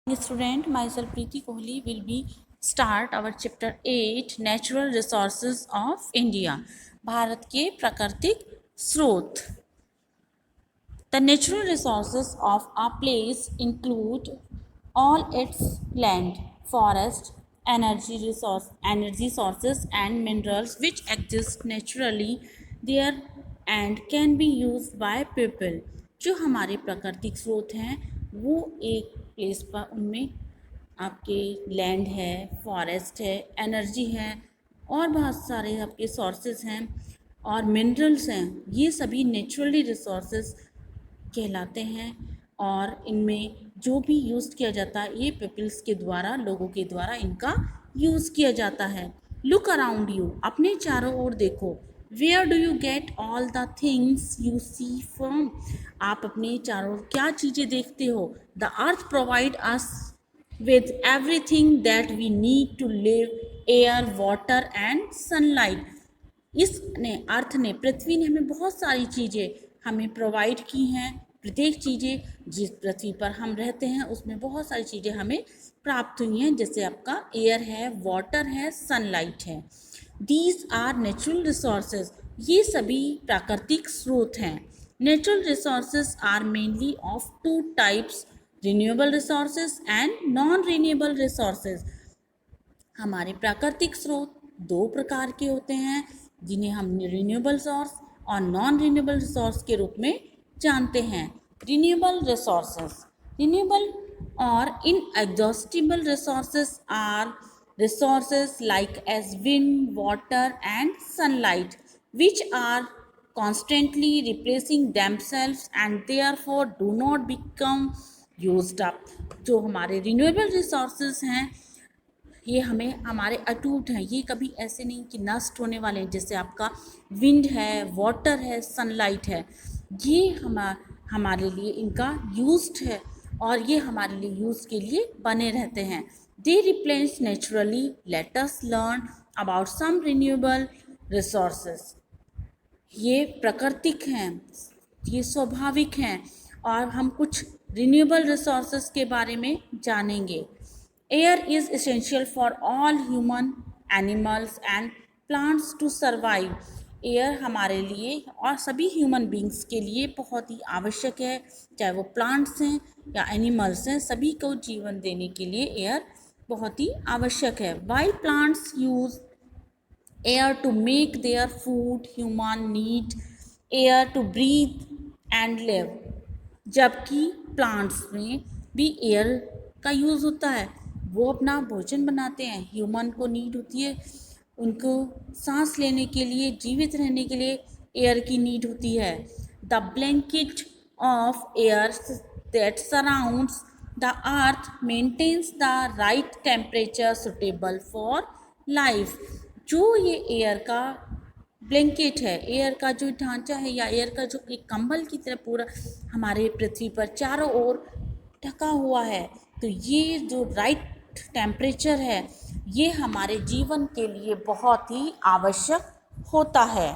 Student, myself Preeti Kohli will be start our chapter 8 Natural Resources of India. Bharat के प्राकृतिक स्रोत. The natural resources of our place include all its land, forest, energy sources and minerals which exist naturally there and can be used by people. जो हमारे प्राकृतिक स्रोत हैं वो एक प्लेस पर उनमें आपके लैंड है, फॉरेस्ट है, एनर्जी है और बहुत सारे आपके सोर्सेज हैं और मिनरल्स हैं. ये सभी नेचुरली रिसोर्सेज कहलाते हैं और इनमें जो भी यूज़ किया जाता है ये पीपल्स के द्वारा, लोगों के द्वारा इनका यूज़ किया जाता है. लुक अराउंड यू, अपने चारों ओर देखो. Where do you get all the things you see from, आप अपने चारों ओर क्या चीज़ें देखते हो. The earth provide us with everything that we need to live, air, water and sunlight. इसने अर्थ ने, पृथ्वी ने हमें बहुत सारी चीज़ें हमें प्रोवाइड की हैं. प्रत्येक चीज़ें जिस पृथ्वी पर हम रहते हैं उसमें बहुत सारी चीज़ें हमें प्राप्त हुई हैं, जैसे आपका एयर है, वाटर है, सनलाइट है. दीज आर नेचुरल रिसोर्सेज, ये सभी प्राकृतिक स्रोत हैं. Natural resources are mainly of two types, renewable resources and non renewable resources. हमारे प्राकृतिक स्रोत दो प्रकार के होते हैं जिन्हें हम रिन्यूएबल सोर्स और नॉन रिन्यूएबल रिसोर्स के रूप में जानते हैं. रिन्यूएबल रिसोर्सेज, रिन्यूएबल और inexhaustible resources are resources like as wind, water and sunlight which are constantly replacing themselves and therefore do not become used up. जो हमारे रिन्यूएबल रिसोर्सेज हैं ये हमें हमारे अटूट हैं, ये कभी ऐसे नहीं कि नष्ट होने वाले हैं. जैसे आपका विंड है, वाटर है, सनलाइट है, ये हमारे लिए इनका यूज्ड है और ये हमारे लिए यूज़ के लिए बने रहते हैं. They replenish naturally. Let us learn about some renewable resources. ये प्राकृतिक हैं, ये स्वाभाविक हैं और हम कुछ रिन्यूएबल रिसोर्सेज के बारे में जानेंगे. Air is essential for all human, animals and plants to survive. Air हमारे लिए और सभी ह्यूमन बींग्स के लिए बहुत ही आवश्यक है, चाहे वो प्लांट्स हैं या एनिमल्स हैं, सभी को जीवन देने के लिए एयर बहुत ही आवश्यक है. While plants use air to make their food, human need air to breathe and live. जबकि प्लांट्स में भी एयर का यूज़ होता है, वो अपना भोजन बनाते हैं. ह्यूमन को नीड होती है, उनको सांस लेने के लिए, जीवित रहने के लिए एयर की नीड होती है. The blanket of air that surrounds the earth maintains the right temperature suitable for life. जो ये एयर का ब्लैंकेट है, एयर का जो ढांचा है या एयर का जो एक कंबल की तरह पूरा हमारे पृथ्वी पर चारों ओर ढका हुआ है, तो ये जो राइट टेम्परेचर है ये हमारे जीवन के लिए बहुत ही आवश्यक होता है.